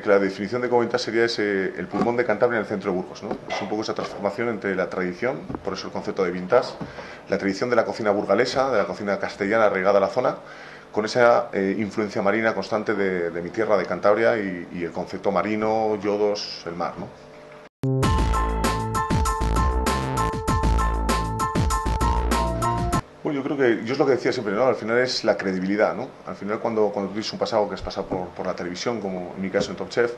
que la definición de Como Vintage sería el pulmón de Cantabria en el centro de Burgos, ¿no? Es un poco esa transformación entre la tradición, por eso el concepto de vintage, la tradición de la cocina burgalesa, de la cocina castellana arraigada a la zona, con esa influencia marina constante de mi tierra, de Cantabria, y el concepto marino, yodos, el mar, ¿no? Bueno, yo creo que, yo es lo que decía siempre, ¿no? Al final es la credibilidad, ¿no? Al final cuando tú tienes un pasado que has pasado por la televisión, como en mi caso en Top Chef,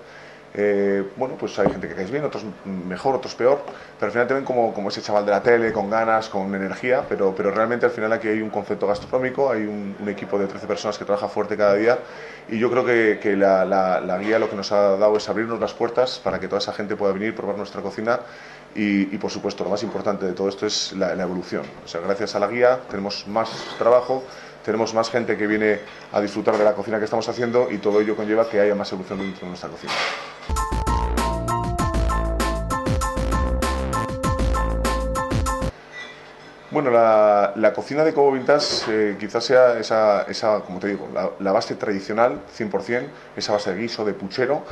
bueno, pues hay gente que caes bien, otros mejor, otros peor, pero al final te ven como ese chaval de la tele, con ganas, con energía, pero realmente al final aquí hay un concepto gastronómico, hay un equipo de 13 personas que trabaja fuerte cada día, y yo creo que la guía lo que nos ha dado es abrirnos las puertas para que toda esa gente pueda venir, probar nuestra cocina, y por supuesto lo más importante de todo esto es la evolución. O sea, gracias a la guía tenemos más trabajo, tenemos más gente que viene a disfrutar de la cocina que estamos haciendo, y todo ello conlleva que haya más evolución dentro de nuestra cocina. Bueno, la cocina de Como Vintage quizás sea esa, como te digo, la base tradicional, 100%, esa base de guiso, de puchero,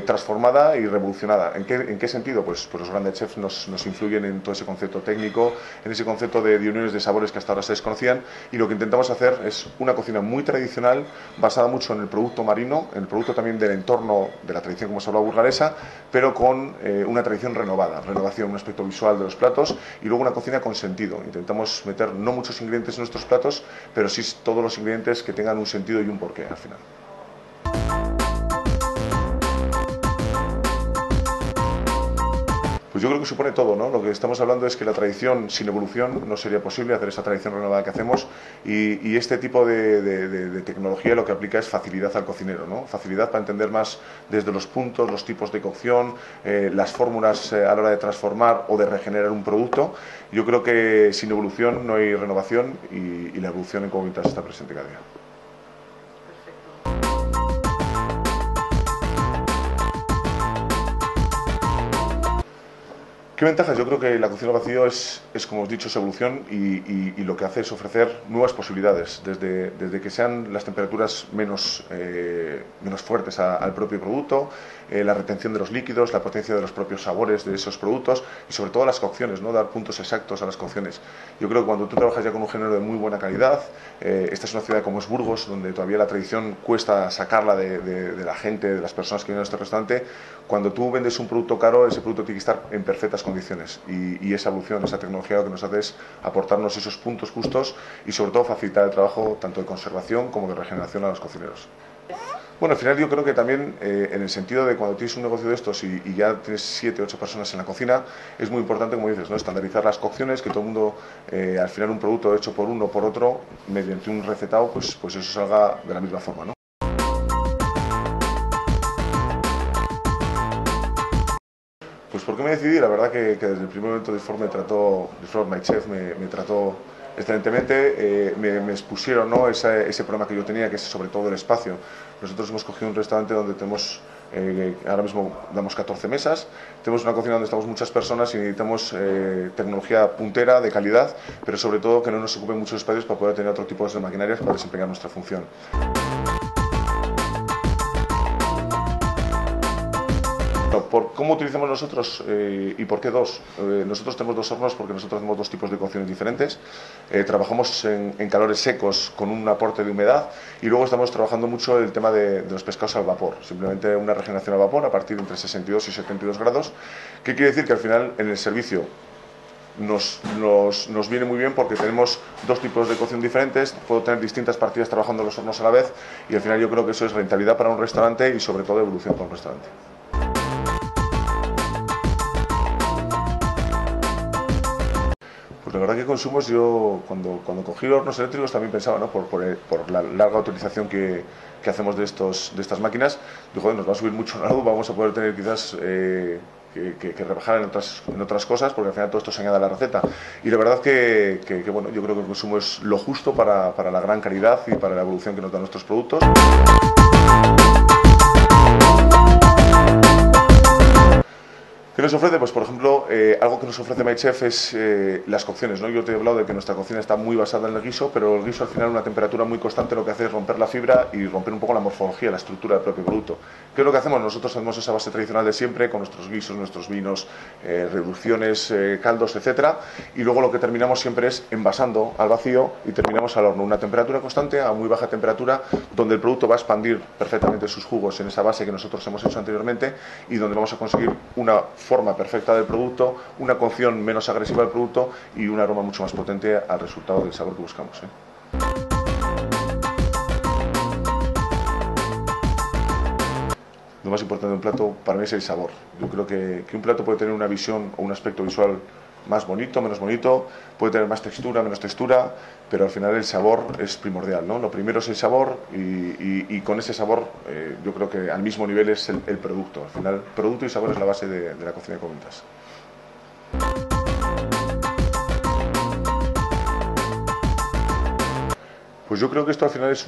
transformada y revolucionada. ¿En qué sentido? Pues los grandes chefs nos influyen en todo ese concepto técnico, en ese concepto de uniones de sabores que hasta ahora se desconocían, y lo que intentamos hacer es una cocina muy tradicional, basada mucho en el producto marino, en el producto también del entorno de la tradición, como se habla, burgalesa, pero con una tradición renovada, renovación, un aspecto visual de los platos, y luego una cocina con sentido. Intentamos meter no muchos ingredientes en nuestros platos, pero sí todos los ingredientes que tengan un sentido y un porqué al final. Pues yo creo que supone todo, ¿no? Lo que estamos hablando es que la tradición sin evolución no sería posible hacer esa tradición renovada que hacemos, y este tipo de tecnología lo que aplica es facilidad al cocinero, ¿no? Facilidad para entender más desde los puntos, los tipos de cocción, las fórmulas a la hora de transformar o de regenerar un producto. Yo creo que sin evolución no hay renovación, y la evolución en Como Vintage está presente cada día. ¿Qué ventajas? Yo creo que la cocina al vacío es, como os he dicho, es evolución, y lo que hace es ofrecer nuevas posibilidades, desde que sean las temperaturas menos fuertes al propio producto, la retención de los líquidos, la potencia de los propios sabores de esos productos, y sobre todo las cocciones, ¿no? Dar puntos exactos a las cocciones. Yo creo que cuando tú trabajas ya con un género de muy buena calidad, esta es una ciudad como es Burgos, donde todavía la tradición cuesta sacarla de la gente, de las personas que vienen a este restaurante. Cuando tú vendes un producto caro, ese producto tiene que estar en perfectas condiciones, y esa evolución, esa tecnología lo que nos hace es aportarnos esos puntos justos, y sobre todo facilitar el trabajo tanto de conservación como de regeneración a los cocineros. Bueno, al final yo creo que también en el sentido de cuando tienes un negocio de estos y ya tienes 7 o 8 personas en la cocina, es muy importante, como dices, ¿no? Estandarizar las cocciones, que todo el mundo, al final un producto hecho por uno o por otro, mediante un recetado, pues eso salga de la misma forma, ¿no? Pues ¿por qué me decidí? La verdad que desde el primer momento Disfort My Chef me trató excelentemente, me expusieron, ¿no? ese problema que yo tenía, que es sobre todo el espacio. Nosotros hemos cogido un restaurante donde tenemos, ahora mismo damos 14 mesas, tenemos una cocina donde estamos muchas personas, y necesitamos tecnología puntera, de calidad, pero sobre todo que no nos ocupen muchos espacios para poder tener otro tipo de maquinarias para desempeñar nuestra función. Por cómo utilizamos nosotros y por qué dos. Nosotros tenemos dos hornos porque nosotros hacemos dos tipos de cocciones diferentes. Trabajamos en calores secos con un aporte de humedad, y luego estamos trabajando mucho el tema de los pescados al vapor, simplemente una regeneración al vapor a partir de entre 62 y 72 grados. ¿Qué quiere decir? Que al final en el servicio nos viene muy bien, porque tenemos dos tipos de cocción diferentes, puedo tener distintas partidas trabajando en los hornos a la vez, y al final yo creo que eso es rentabilidad para un restaurante y sobre todo evolución para un restaurante. Pues la verdad que consumos, yo cuando cogí los hornos eléctricos también pensaba, ¿no? por la larga utilización que hacemos de estas máquinas, digo, nos va a subir mucho la luz, vamos a poder tener quizás que rebajar en otras cosas, porque al final todo esto se añade a la receta. Y la verdad que bueno, yo creo que el consumo es lo justo para la gran calidad y para la evolución que nos dan nuestros productos. nos ofrece? Pues, por ejemplo, algo que nos ofrece MyChef es las cocciones, ¿no? Yo te he hablado de que nuestra cocina está muy basada en el guiso, pero el guiso al final a una temperatura muy constante lo que hace es romper la fibra y romper un poco la morfología, la estructura del propio producto. ¿Qué es lo que hacemos? Nosotros hacemos esa base tradicional de siempre, con nuestros guisos, nuestros vinos, reducciones, caldos, etcétera, y luego lo que terminamos siempre es envasando al vacío y terminamos al horno. Una temperatura constante, a muy baja temperatura, donde el producto va a expandir perfectamente sus jugos en esa base que nosotros hemos hecho anteriormente y donde vamos a conseguir una forma perfecta del producto, una cocción menos agresiva del producto y un aroma mucho más potente al resultado del sabor que buscamos. Lo más importante de un plato para mí es el sabor. Yo creo que un plato puede tener una visión o un aspecto visual más bonito, menos bonito, puede tener más textura, menos textura, pero al final el sabor es primordial, ¿no? Lo primero es el sabor y con ese sabor yo creo que al mismo nivel es el producto. Al final, producto y sabor es la base de la cocina de Ecovintas. Pues yo creo que esto al final es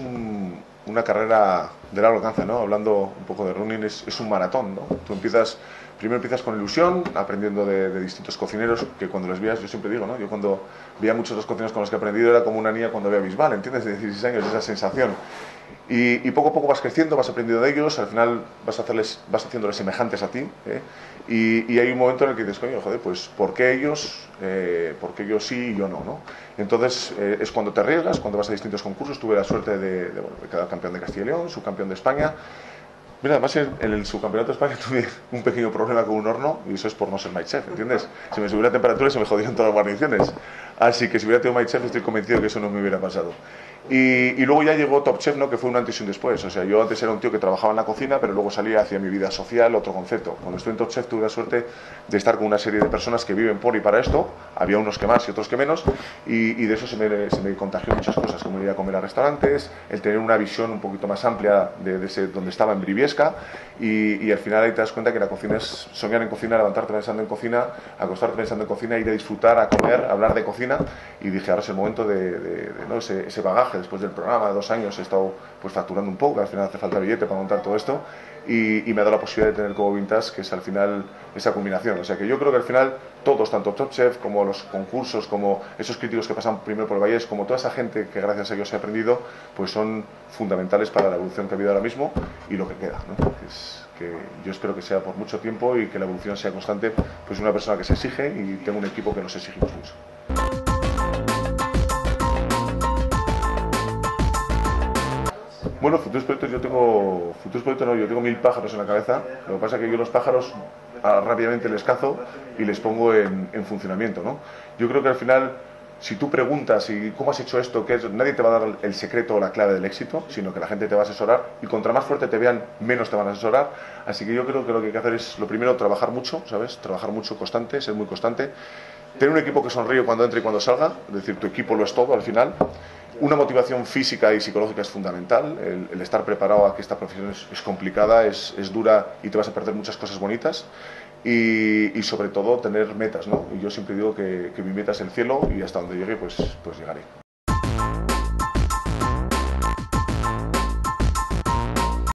una carrera de largo alcance, ¿no? Hablando un poco de running, es un maratón, ¿no? Primero empiezas con ilusión, aprendiendo de distintos cocineros, que cuando les veas, yo siempre digo, ¿no? Yo cuando veía muchos de los cocineros con los que he aprendido era como una niña cuando ve a Bisbal, ¿entiendes? De 16 años, esa sensación. Y poco a poco vas creciendo, vas aprendiendo de ellos, al final vas haciéndoles semejantes a ti, ¿eh? Y hay un momento en el que dices, coño, joder, pues ¿por qué ellos sí y yo no, ¿no? Entonces es cuando te arriesgas, cuando vas a distintos concursos. Tuve la suerte de quedar campeón de Castilla y León, subcampeón de España. Mira, además en el subcampeonato de España tuve un pequeño problema con un horno y eso es por no ser MyChef, ¿entiendes? Se me subió la temperatura y se me jodieron todas las guarniciones. Así que si hubiera tenido MyChef estoy convencido que eso no me hubiera pasado. Y luego ya llegó Top Chef, ¿no? Que fue un antes y un después. O sea, yo antes era un tío que trabajaba en la cocina, pero luego salía hacia mi vida social, otro concepto. Cuando estuve en Top Chef tuve la suerte de estar con una serie de personas que viven por y para esto. Había unos que más y otros que menos. Y de eso se me contagió muchas cosas, como ir a comer a restaurantes, el tener una visión un poquito más amplia de donde estaba en Briviesca. Y al final ahí te das cuenta que la cocina es soñar en cocina, levantarte pensando en cocina, acostarte pensando en cocina, ir a disfrutar, a comer, a hablar de cocina. Y dije, ahora es el momento ¿no? ese bagaje. Después del programa de 2 años he estado pues facturando un poco, al final hace falta billete para montar todo esto y me ha dado la posibilidad de tener Ecovintas, que es al final esa combinación. O sea que yo creo que al final todos, tanto Top Chef como los concursos, como esos críticos que pasan primero por el Vallés, como toda esa gente que gracias a ellos he aprendido, pues son fundamentales para la evolución que ha habido ahora mismo y lo que queda, ¿no? Que yo espero que sea por mucho tiempo y que la evolución sea constante. Pues una persona que se exige y tengo un equipo que nos exigimos mucho. Bueno, futuros proyectos yo tengo 1000 pájaros en la cabeza. Lo que pasa es que yo los pájaros rápidamente les cazo y les pongo en funcionamiento, ¿no? Yo creo que al final, si tú preguntas y cómo has hecho esto, nadie te va a dar el secreto o la clave del éxito, sino que la gente te va a asesorar y contra más fuerte te vean, menos te van a asesorar. Así que yo creo que lo que hay que hacer es, lo primero, trabajar mucho, ¿sabes? Trabajar mucho, constante, ser muy constante. Tener un equipo que sonríe cuando entre y cuando salga, es decir, tu equipo lo es todo al final. Una motivación física y psicológica es fundamental, el estar preparado a que esta profesión es complicada, es dura y te vas a perder muchas cosas bonitas y sobre todo tener metas, ¿no? Y yo siempre digo que mi meta es el cielo y hasta donde llegue pues llegaré.